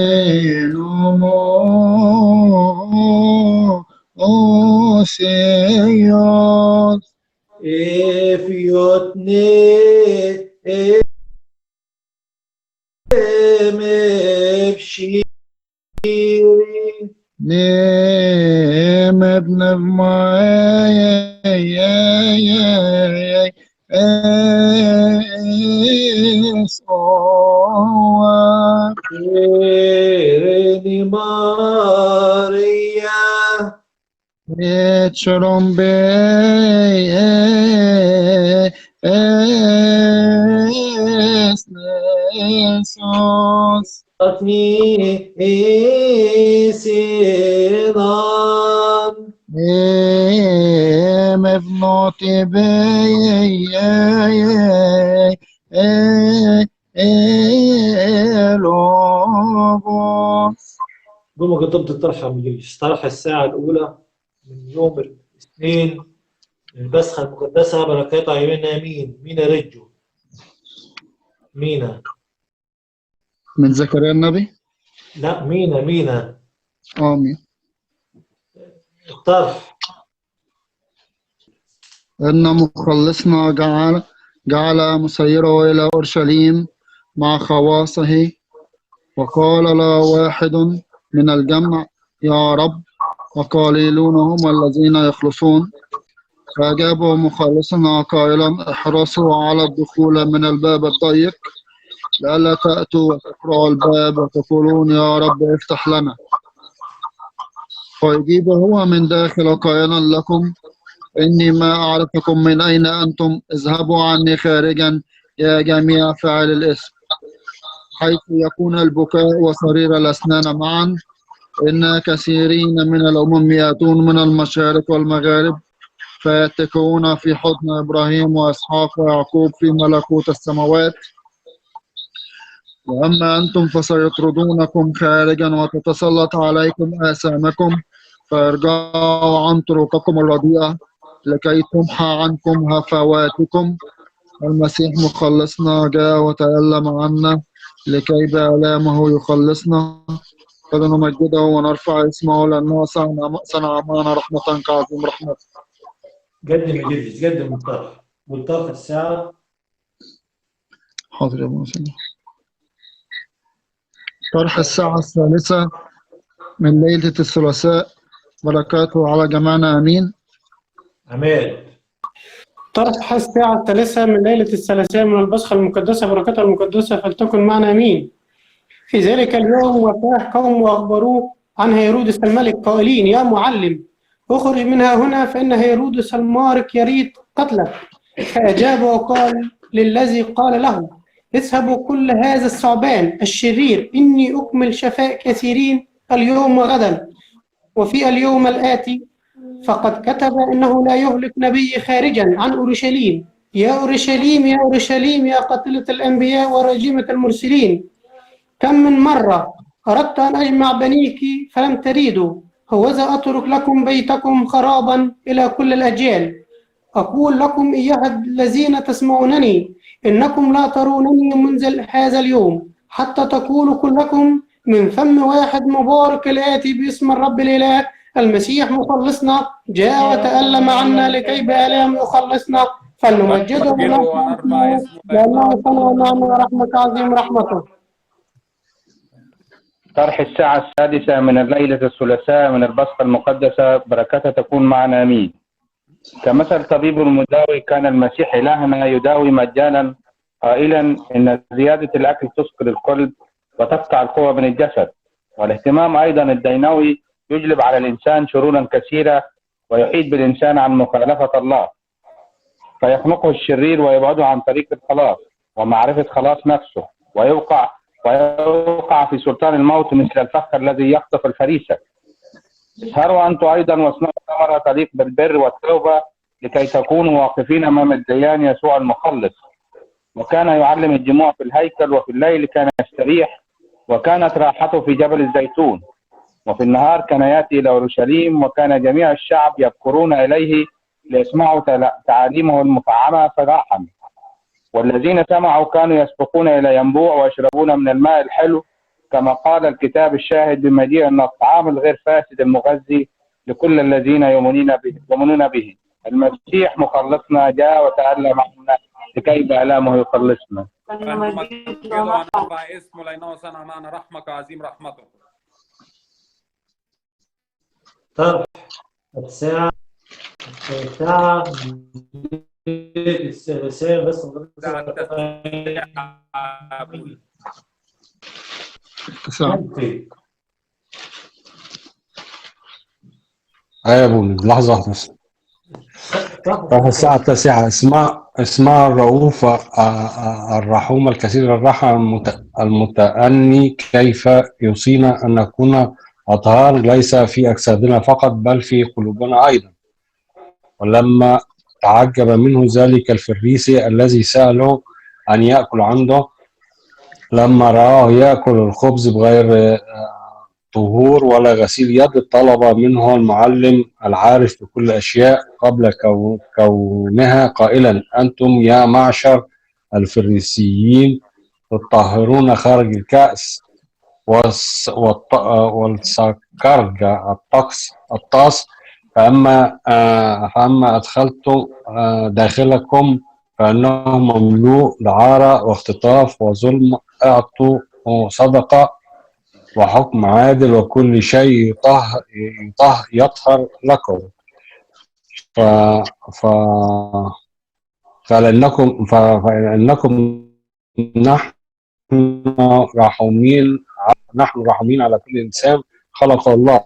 Oseos Efiotne Emepshiri Nem ebnev Ereni Maria Shalom Nessos Atni Esinan מבנות אלוגוס. قوموا قدمت الطرح يا مجلس. طرح الساعة الأولى من يوم الاثنين البسخة المقدسة بركاتها يمينها مين؟ مين رجو؟ مينا من زكريا النبي؟ لا مينا آمين. الطرح إن مخلصنا جعل مسيره إلى أورشليم مع خواصه، وقال له واحد من الجمع يا رب، وقليلون هم الذين يخلصون. فأجابه مخلصنا قائلا احرصوا على الدخول من الباب الضيق، لئلا تأتوا وتقرعوا الباب وتقولون يا رب افتح لنا. فيجيب هو من داخل قائلا لكم إني ما أعرفكم من أين أنتم، اذهبوا عني خارجا يا جميع فاعل الإثم. حيث يكون البكاء وصرير الأسنان معا، إن كثيرين من الأمم يأتون من المشارق والمغارب فيتكئون في حضن إبراهيم وإسحاق ويعقوب في ملكوت السماوات. وأما أنتم فسيطردونكم خارجا وتتسلط عليكم آثامكم، فارجعوا عن طرقكم الرديئة لكي تمحى عنكم هفواتكم. المسيح مخلصنا جاء وتألم عنا لكي بآلامه يخلصنا، فلنمجده ونرفع اسمه لأنه صنع معنا رحمة كعظيم رحمته. قدم يا جدي قدم الطرح والطرح الساعة. حاضر يا ابو مسلم. طرح الساعة الثالثة من ليلة الثلاثاء، بركاته على جميعنا آمين. عماد طرح الساعة الثالثة من ليلة الثلاثاء من البسخة المقدسة، بركاتها المقدسة فلتكن معنا آمين. في ذلك اليوم وفاه قوم وأخبروه عن هيرودس الملك قائلين يا معلم اخرج منها هنا فإن هيرودس المارق يريد قتلك. فأجاب وقال للذي قال له اذهبوا كل هذا الثعبان الشرير، إني أكمل شفاء كثيرين اليوم وغدا وفي اليوم الآتي، فقد كتب إنه لا يهلك نبي خارجا عن أورشليم. يا أورشليم يا أورشليم يا قاتلة الأنبياء وراجمة المرسلين، كم من مرة أردت أن أجمع بنيك فلم تريدوا، هوذا أترك لكم بيتكم خرابا إلى كل الأجيال. أقول لكم أيها الذين تسمعونني إنكم لا ترونني منذ هذا اليوم حتى تقولوا كلكم من فم واحد مبارك الآتي باسم الرب الإله المسيح مخلصنا جاء وتألم عنا لكي بآلام يخلصنا، فلنمجده لأنه صنع معنا رحمة عظيم رحمته. طرح الساعة السادسة من الليلة الثلاثاء من البسخة المقدسة، بركتها تكون معنا آمين. كمثل طبيب المداوي كان المسيح إلهنا يداوي مجانا قائلا إن زيادة الأكل تثقل القلب وتقطع القوة من الجسد، والاهتمام أيضا الدينوي يجلب على الإنسان شرورا كثيرة ويحيد بالإنسان عن مخالفة الله، فيخنقه الشرير ويبعده عن طريق الخلاص ومعرفة خلاص نفسه، ويوقع في سلطان الموت مثل الفخ الذي يخطف الفريسة. اسهروا أنتم أيضا واصنعوا ثمرة تليق بالبر والتوبة لكي تكونوا واقفين أمام الديان يسوع المخلص. وكان يعلم الجموع في الهيكل، وفي الليل كان يستريح، وكانت راحته في جبل الزيتون. وفي النهار كان يأتي إلى أورشليم، وكان جميع الشعب يبكرون إليه ليسمعوا تعاليمه المفعمة فرحا. والذين سمعوا كانوا يسبقون إلى ينبوع ويشربون من الماء الحلو كما قال الكتاب الشاهد بمجيء أن الطعام الغير فاسد المغذي لكل الذين يؤمنون به. المسيح مخلصنا جاء وتألم عنا لكي بآلامه يخلصنا. فنمجد ونرفع اسمه لأنه صنع معنا رحمك عظيم رحمته. طرح الساعة الثالثة بس يا ابو لحظة واحدة بس. الساعة 9 اسماء الرؤوف الرحوم الكثير الرحم المتأني كيف يوصينا أن نكون أطهار ليس في أجسادنا فقط بل في قلوبنا أيضا. ولما تعجب منه ذلك الفريسي الذي سأله أن يأكل عنده لما رآه يأكل الخبز بغير طهور ولا غسيل يد، طلب منه المعلم العارف بكل أشياء قبل كونها قائلا: أنتم يا معشر الفريسيين تطهرون خارج الكأس والسكرج الطاس، فأما أدخلتم داخلكم فإنه مملوء دعارة واختطاف وظلم. أعطوا صدقة وحكم عادل وكل شيء يطهر لكم. فإنكم نحن رحومين على كل إنسان خلق الله،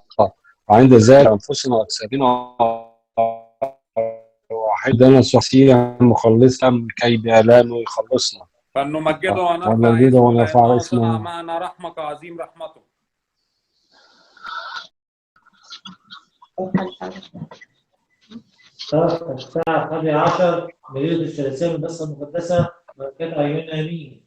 وعند ذلك أنفسنا وأجسادنا وحدنا الشخصية مخلصا كي بآلامه يخلصنا. فنمجده ونرفع اسمه لأنه صنع معنا رحمك عظيم رحمته. الساعة 11 مليون الثلاثين بس المقدسة بركات عيوننا آمين.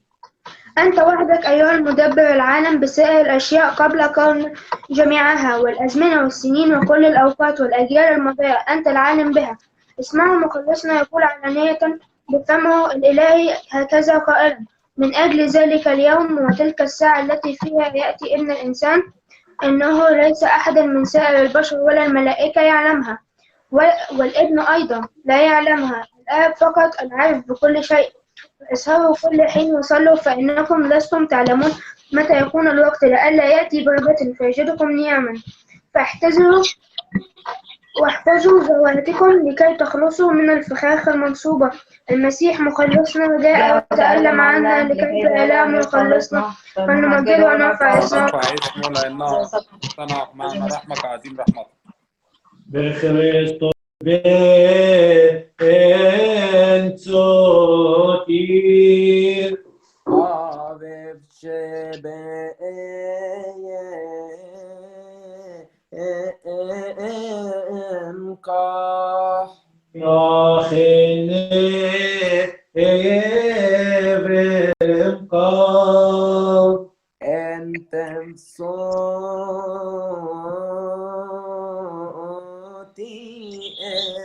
أنت وحدك أيها المدبر العالم بسائر الأشياء قبل كون جميعها والأزمنة والسنين وكل الأوقات والأجيال الماضية، أنت العالم بها. اسمعوا مخلصنا يقول علانية بفمه الإلهي هكذا قائلا: من أجل ذلك اليوم وتلك الساعة التي فيها يأتي ابن الإنسان، إنه ليس أحد من سائر البشر ولا الملائكة يعلمها، والابن أيضا لا يعلمها، الآب فقط العارف بكل شيء. اسهروا كل حين وصلوا، فإنكم لستم تعلمون متى يكون الوقت، لئلا يأتي بغتة فيجدكم نياما. واحفظوا ذواتكم لكي تخلصوا من الفخاخ المنصوبة. المسيح مخلصنا جاء وتألم عنا لكي بآلامه يخلصنا، فنمجده ونرفع اسمه لأنه صنع معنا رحمك عظيم رحمته. بخريستوس بنتوتير Ave Entem soti emon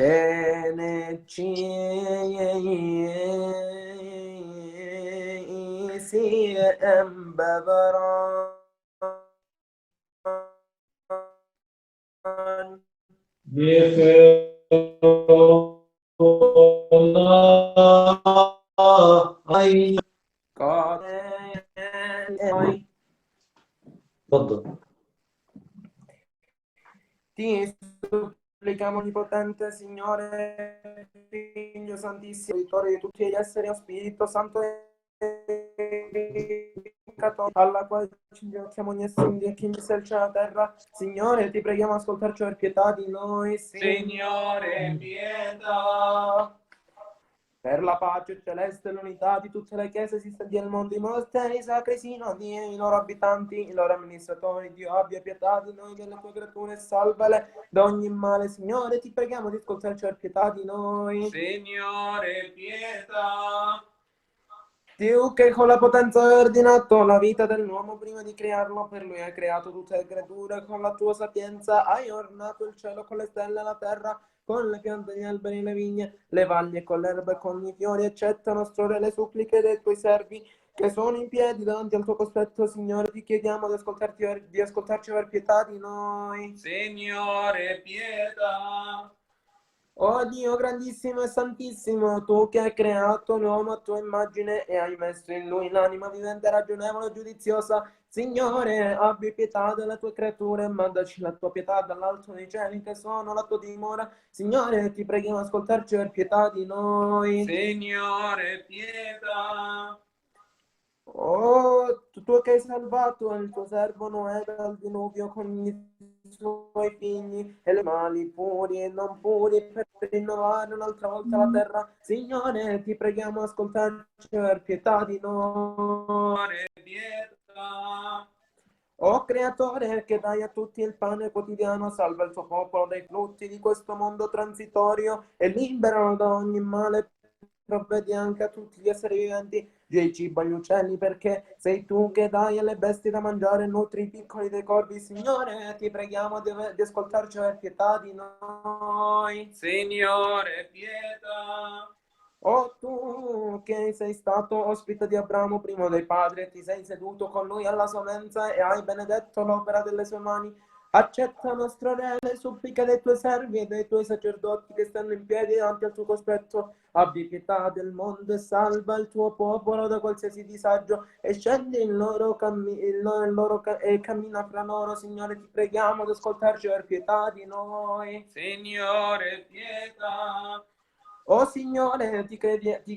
teneci embabaran تفضل. Ti supplicamo, onnipotente Signore, Figlio Santissimo, Vittore di tutti gli esseri, o Spirito Santo alla quale ci inginocchiamo ogni essere di chi sia il cielo e la terra. Signore, ti preghiamo, ascoltarci per pietà di noi. Signore, pietà. Per la pace celeste e l'unità di tutte le chiese esistenti nel mondo, i monasteri sacri, sinodi e i loro abitanti, i loro amministratori, Dio abbia pietà di noi, delle tue creature, e salvale da ogni male. Signore, ti preghiamo di ascoltarci per pietà di noi. Signore, pietà. Dio che con la potenza hai ordinato la vita dell'uomo prima di crearlo, per lui hai creato tutte le creature, con la tua sapienza hai ornato il cielo con le stelle e la terra, con le piante degli alberi e le vigne, le valli e con l'erba e con i fiori. Accetta, nostro Re, le suppliche dei tuoi servi che sono in piedi davanti al tuo cospetto. Signore, ti chiediamo di ascoltarci per pietà di noi. Signore, pietà. Oh Dio grandissimo e santissimo, tu che hai creato l'uomo a tua immagine e hai messo in lui l'anima vivente, ragionevole e giudiziosa, Signore, abbi pietà delle tue creature, mandaci la tua pietà dall'alto dei cieli che sono la tua dimora. Signore, ti preghiamo ascoltarci per pietà di noi. Signore, pietà. Oh, tu che hai salvato il tuo servo Noè dal diluvio con i suoi figli e le mali puri e non puri per rinnovare un'altra volta la terra. Signore, ti preghiamo ascoltarci per pietà di noi. Signore, pietà. Oh creatore che dai a tutti il pane quotidiano, salva il tuo popolo dai frutti di questo mondo transitorio e liberano da ogni male. Provvedi anche a tutti gli esseri viventi, dia cibo agli uccelli, perché sei tu che dai alle bestie da mangiare, nutri i piccoli dei corvi. Signore, ti preghiamo di ascoltarci per pietà di noi. Signore, pietà. Oh tu che sei stato ospite di Abramo primo dei padri, ti sei seduto con lui alla sua mensa e hai benedetto l'opera delle sue mani. Accetta, nostro Re, le suppliche dei tuoi servi e dei tuoi sacerdoti che stanno in piedi davanti al tuo cospetto. Abbi pietà del mondo e salva il tuo popolo da qualsiasi disagio e scendi e cammina fra loro. Signore, ti preghiamo di ascoltarci per pietà di noi. Signore, pietà. Oh Signore, ti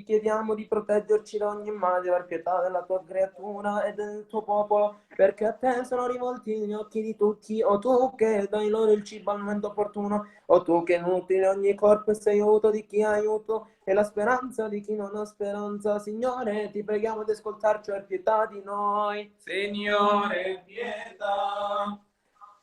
chiediamo di proteggerci da ogni male per pietà della tua creatura e del tuo popolo, perché a te sono rivolti gli occhi di tutti. O tu che dai loro il cibo al momento opportuno, o tu che nutri ogni corpo e sei aiuto di chi ha aiuto e la speranza di chi non ha speranza. Signore, ti preghiamo di ascoltarci per pietà di noi. Signore, pietà.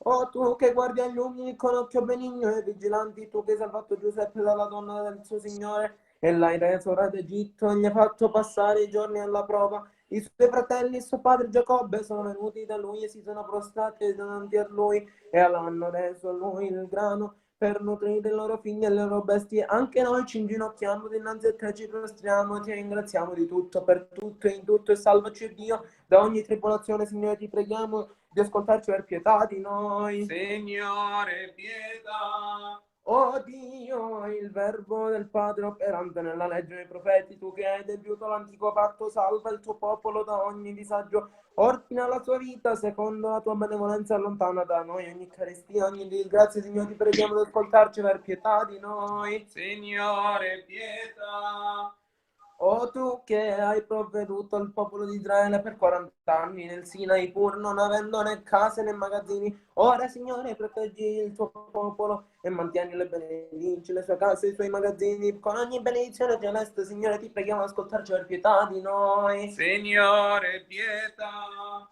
Oh tu che guardi agli umili con occhio benigno e vigilanti, tu che hai salvato Giuseppe dalla donna del suo Signore e l'hai reso re d'Egitto e gli hai fatto passare i giorni alla prova. I suoi fratelli e suo padre Giacobbe sono venuti da lui e si sono prostrati davanti a lui e l'hanno reso a lui il grano per nutrire i loro figli e le loro bestie. Anche noi ci inginocchiamo dinanzi a te, ci prostriamo e ti ringraziamo di tutto, per tutto e in tutto, e salvaci Dio da ogni tribolazione. Signore, ti preghiamo di ascoltarci per pietà di noi. Signore, pietà. Oh Dio, il verbo del Padre operante nella legge dei profeti, tu che hai adempiuto l'antico patto, salva il tuo popolo da ogni disagio, ordina la sua vita secondo la tua benevolenza, allontana da noi ogni carestia, ogni disgrazia. Signore, ti preghiamo di ascoltarci per pietà di noi. Signore, pietà. O tu che hai provveduto al popolo di Israele per 40 anni nel Sinai, pur non avendo né case né magazzini, ora Signore proteggi il tuo popolo e mantieni le benedici, le sue case e i suoi magazzini con ogni benedizione celeste. Signore, ti preghiamo di ascoltarci per pietà di noi. Signore, pietà.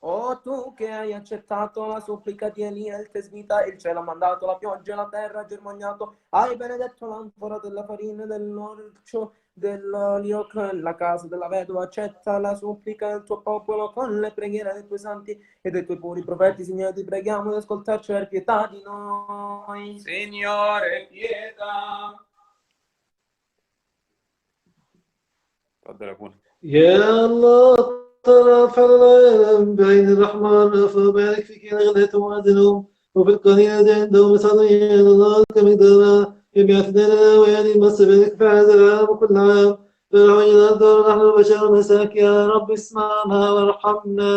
O tu che hai accettato la supplica di Elia il tesbita, il cielo ha mandato la pioggia e la terra ha germognato, hai benedetto l'anfora della farina e dell'orcio dell'olio la casa della vedova. Accetta la supplica del tuo popolo con le preghiere dei tuoi santi e dei tuoi puri profeti. Signore, ti preghiamo di ascoltarci per pietà di noi. Signore, pietà. تفضل pure. يا الله ترفع العالم بعين الرحمن فبارك في كنغلة وعدلهم وفي القليل عندهم صديا الله كمقدارا يبعثنا ويعني مصر بارك في هذا العالم كل عام فرعونا الدار نحن البشر مساك يا رب اسمعنا وارحمنا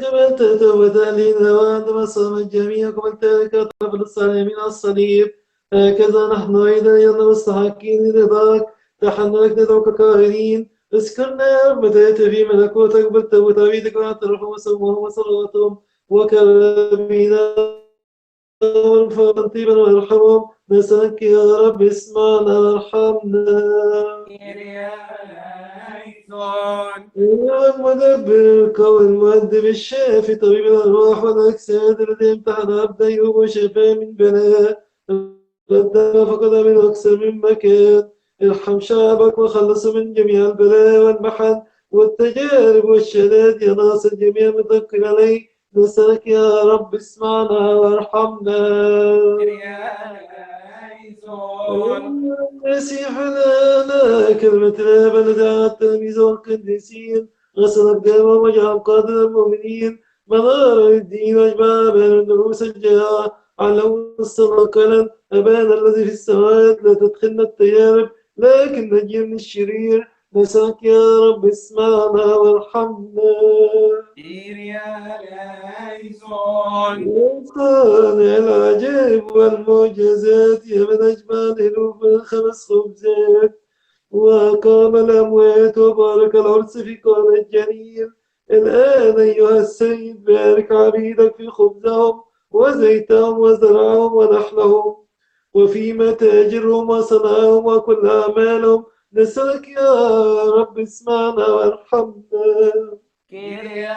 قبلت توبة علينا وعندما صام الجميع قبلت لك طرف الصالح من الصليب هكذا نحن أيضا يلا مستحقين رضاك تحنك ندعوك قائلين اذكرنا يا رب تأتي في ملكوتك بالتوبة واعترفوا وسموهم وصلواتهم وكرمينا والفضل طيبا وارحمهم نسألك يا رب اسمعنا وارحمنا يا المدبر القوي المؤدب الشافي طبيب الأرواح والأجساد الذي امتحن عبد أيوب وشفاه من بلاء قدم فقد من أكثر من مكان ارحم شعبك وخلص من جميع البلاء والمحن والتجارب والشدائد يا ناصر جميع متوكل عليك نسألك يا رب اسمعنا وارحمنا. المسيح لنا كلمة الآب الذي على التلاميذ والقديسين غسل أقدامهم وجعل قادر المؤمنين منارا للدين واجمع بين النفوس الجاعة علموا الصلاة أبانا الذي في السماوات لا تدخلنا التجارب لكن نجي من الشرير. نسألك يا رب اسمعنا وارحمنا. صانع العجائب والمعجزات يا من أجمع الألوف من 5 خبزات وأقام الأموات وبارك العرس في قال الجليل. الآن أيها السيد بارك عبيدك في خبزهم وزيتهم وزرعهم ونحلهم وفيما تاجرهم وصنعهم وكل أعمالهم. نسألك يا رب اسمعنا وارحمنا. يا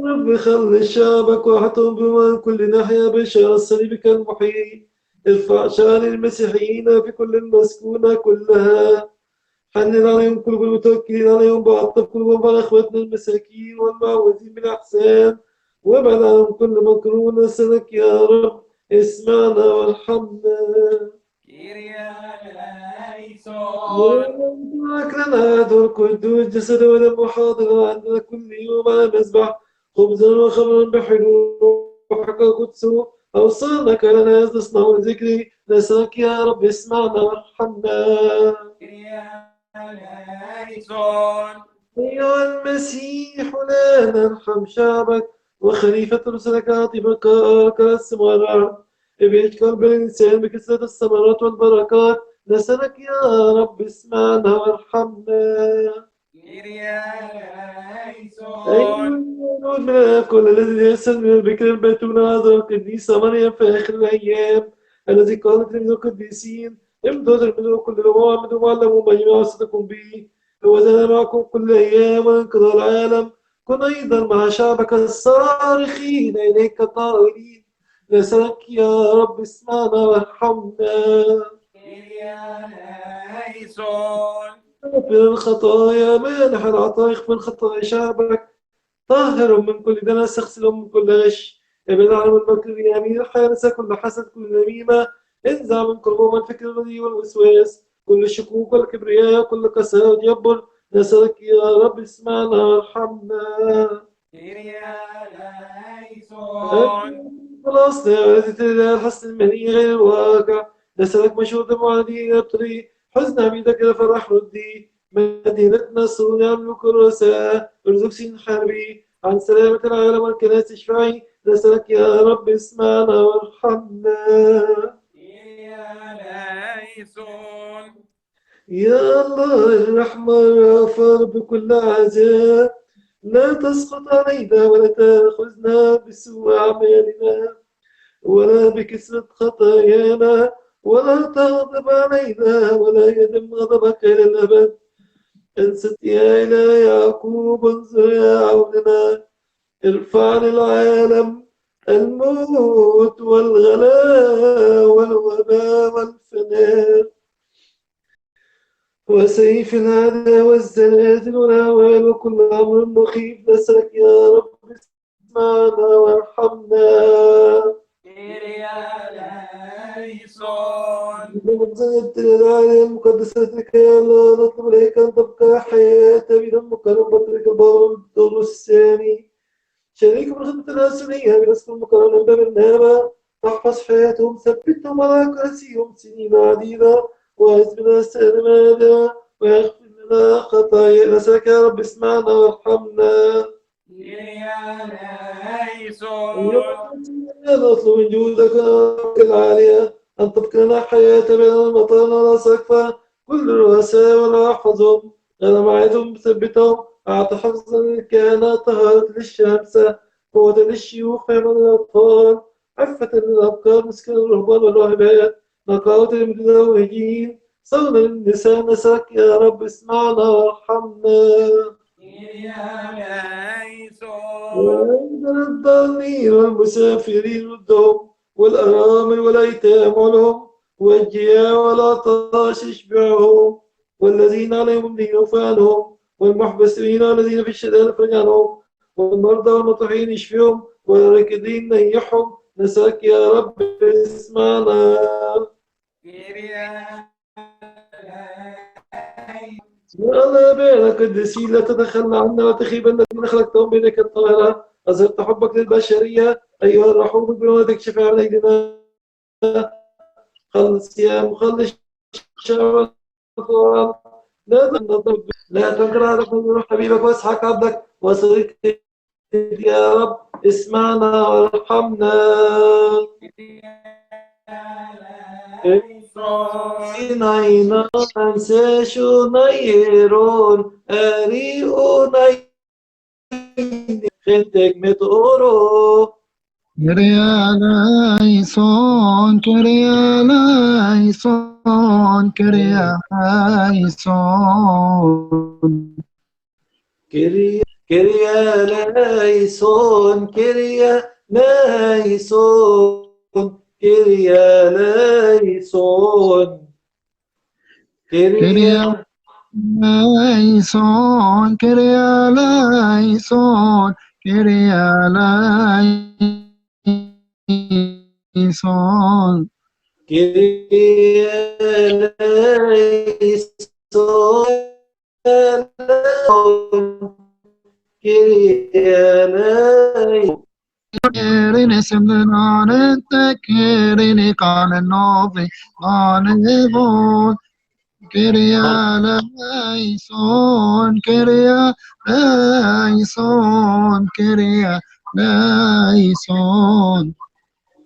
رب خل شعبك واحطهم بما كل ناحية بشار صليبك المحيي. ارفع شان المسيحيين في كل المسكونة كلها. حنن عليهم كل المتوكلين عليهم بعطف قلوبهم على اخواتنا المساكين والمعوذين بالأحسان وابعد عنهم كل مكروه. نسألك يا رب اسمعنا وارحمنا. معك لنا هذا القدوس جسد ودم حاضر عندنا كل يوم على المذبح خبزا وخمرا بحلوحك قدسه أوصانك لنا تصنع ذكري. نسألك يا رب اسمعنا وارحمنا. أيها المسيح لا نرحم شعبك وخليفة رسلك عاطفك كالثمار ابعد قلب الإنسان بكثرة الثمرات والبركات. نسألك يا رب اسمعنا وارحمنا. أيها من كل الذي يرسل من البكر البتولة هذا القديسة مريم في آخر الأيام الذي قالت من القديسين امدد من كل الأمم وعلموا ما يعصدكم به وزنا معكم كل أيام وانقضى العالم. كن أيضا مع شعبك الصارخين إليك طائرين. نسألك يا رب اسمعنا وارحمنا. اغفر الخطايا مانح العطاء اغفر خطايا شعبك طاهر من كل دنس اغسلهم من كل غش. ابعد عنهم المكر اليمين الحارس كل حسد كل نميمة. انزع من قلوبهم الفكر الرديء والوسواس كل الشكوك والكبرياء كل قساوة يبر. نسألك يا رب اسمعنا وارحمنا. خلاص يا الحسن المني غير الواقع. نسألك مشهود المعادين ابطري حزن عبيدك إلى فرح ردي. مدينتنا صنع ملوك الرؤساء ارزق سين حربي عن سلامة العالم والكنائس اشفعي. نسألك يا رب اسمعنا وارحمنا. يا الله الرحمة الغفار بكل عذاب لا تسقط علينا ولا تأخذنا بسوء أعمالنا ولا بكثرة خطايانا ولا تغضب علينا ولا يدم غضبك إلى الأبد. انصت يا إله يعقوب انظر يا عوننا. ارفع للعالم الموت والغلاء والوباء والفناء وسيف العداء والزلازل والهوال وكل أمر مخيف. نسألك يا رب اسمعنا وارحمنا. بمنزلة الآية المقدسة يا الله نطلب إليك أن تبقى حياة بدمك بطريق البار الدروس الثاني شريك بالخدمة الرسولية برسم المقارنة بالنابة. احفظ حياتهم ثبتهم على كرسيهم سنين عديدة وأزمنا سلمانا ويغفر لنا خطايا. نسألك يا رب اسمعنا وارحمنا. نطلب من جودك العالية أن تبقى لنا حياة بين المطار على سقفها كل الرؤساء ولا أحفظهم غير معيتهم ثبتهم أعطى حفظا للكهنة طهارة للشمسة قوة للشيوخ فهما للأطفال عفة للأبكار مسكن الرهبان والراهبات نقاوة للمتزوجين صونا للنساء. نسألك يا رب اسمعنا وارحمنا. وعندنا الضالين والمسافرين ردهم والأرامل والأيتام ولهم والجياع والعطاش اشبعهم والذين عليهم دين عنهم والمحبسين الذين في الشدائد افرج عنهم والمرضى والمطروحين اشفيهم والراكدين نيحهم. نسألك يا رب اسمعنا. يا الله بين القديسين لا تتخلى عنا وتخيب الذين خلقتهم بيدك الطاهرة. أظهرت حبك للبشرية أيها الرحوم بموتك شفاء علينا. خلص يا مخلص الشعب لا تنكر هذا من حبيبك واسحق عبدك وصديقك يا رب اسمعنا وارحمنا. Inaina anseshunayeron ariunai gentek met oro. Kyrie eleison, Kyrie eleison, Kyrie eleison. Kyrie eleison, Kyrie eleison, Kyrie eleison. Kyrie eleison, Kyrie eleison, Kyrie eleison. Kyrie eleison, Kyrie eleison. Kyrie semnanente, Kyrie canenovi, canevon. Kyrie eleison, Kyrie eleison, Kyrie eleison.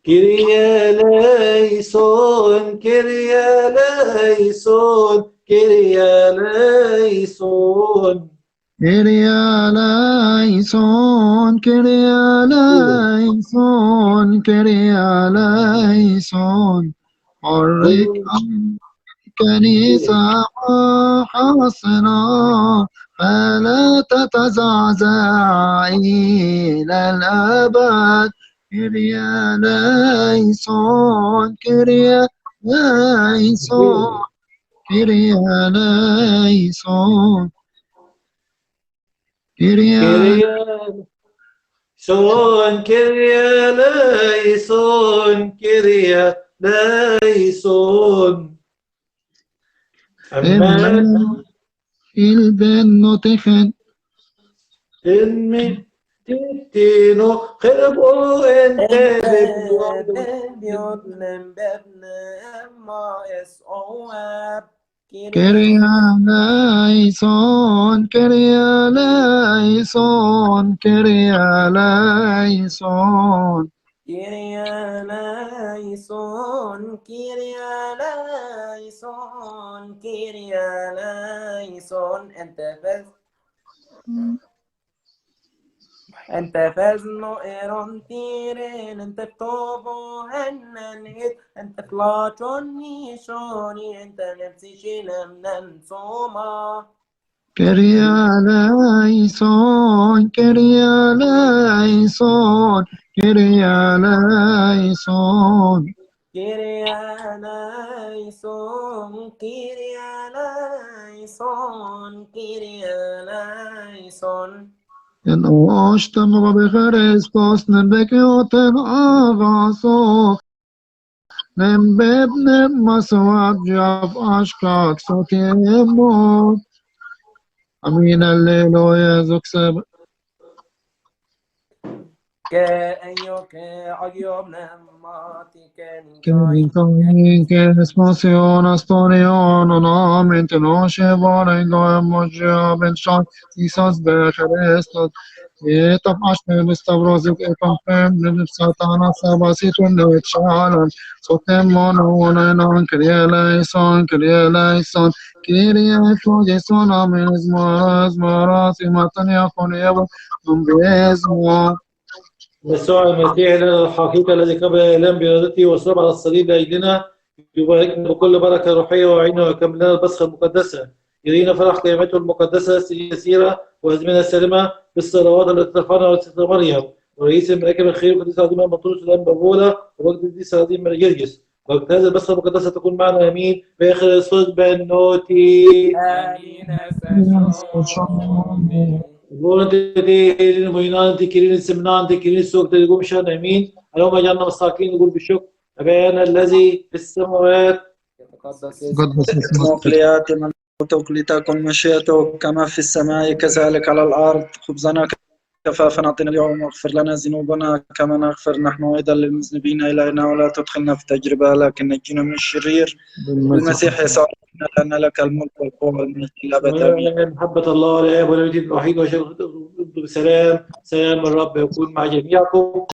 Kyrie eleison, Kyrie eleison, Kyrie eleison. Kyrie eleison, Kyrie eleison, Kyrie eleison. حرك الكنيسة وحصنا فلا تتزعزع إلى الأبد. Kyrie eleison, Kyrie eleison, Kyrie eleison. Kyrie eleison, Kyrie eleison, Kyrie eleison. Amen. Il bennotichen. Ilmi titino khirbo ente بيوتنا بابنا ما يسعواب Kyrie eleison, Kyrie eleison, Kyrie eleison. Kyrie eleison, Kyrie eleison, Kyrie eleison. أنت فزنو إيرونتيرين أنت بتوبو هننيت أنت فلاتوني شوني أنت نفسي شينا ننصوما. Kyrie eleison, Kyrie eleison, Kyrie eleison. Kyrie eleison, Kyrie eleison, Kyrie eleison. En oshtem Christos nen bekioten agaso nen bebnem maswab jav ashkak sotiemo. Amin alleluia zokseb. كأيوك عيوبنا ماتي Que espansión astonion amen tenoshe varengo emoja benshak isas becherestot etap ashne bestavrozik epafem nebsatana sabasitun nevetshalan sotem mononenon krieleison krieleison Kyrie flogeson amen esmaras imatania konevo numbezmo. يسوع المسيح لنا الحقيقة الذي قبل الإعلان بإرادته والصلب على الصليب لأجلنا يباركنا بكل بركة روحية وعينه ويكمل لنا البصخة المقدسة. يرينا فرح قيامته المقدسة سنين يسيرة وأزمنة سالمة بالصلوات التي ترفعنا على ستة مريم ورئيس الملائكة الخير والقديس العظيم المطروس الأنبا بولا ووجد القديس العظيم من جرجس. وقت هذه البصخة المقدسة تكون معنا أمين في آخر الصوت بنوتي. آمين. Buonte te elin moinante kirin semnante kirin سوق تقوم شان امين اللهم اجعلنا مساكين نقول بالشكر ابانا الذي في السماوات يتقدس قدس اسمك اسمك ليأتي ملكوتك لتكن مشيئتك كما في السماء كذلك على الأرض خبزنا كفافنا أعطنا اليوم واغفر لنا ذنوبنا كما نغفر نحن أيضا للمذنبين إلينا ولا تدخلنا في تجربة لكن نجينا من الشرير بالمسيح يسوع لأن لك الملك والقوة والمجد للأبد آمين. محبة الله والآب والابن الوحيد وشرف بسلام سلام الرب يكون مع جميعكم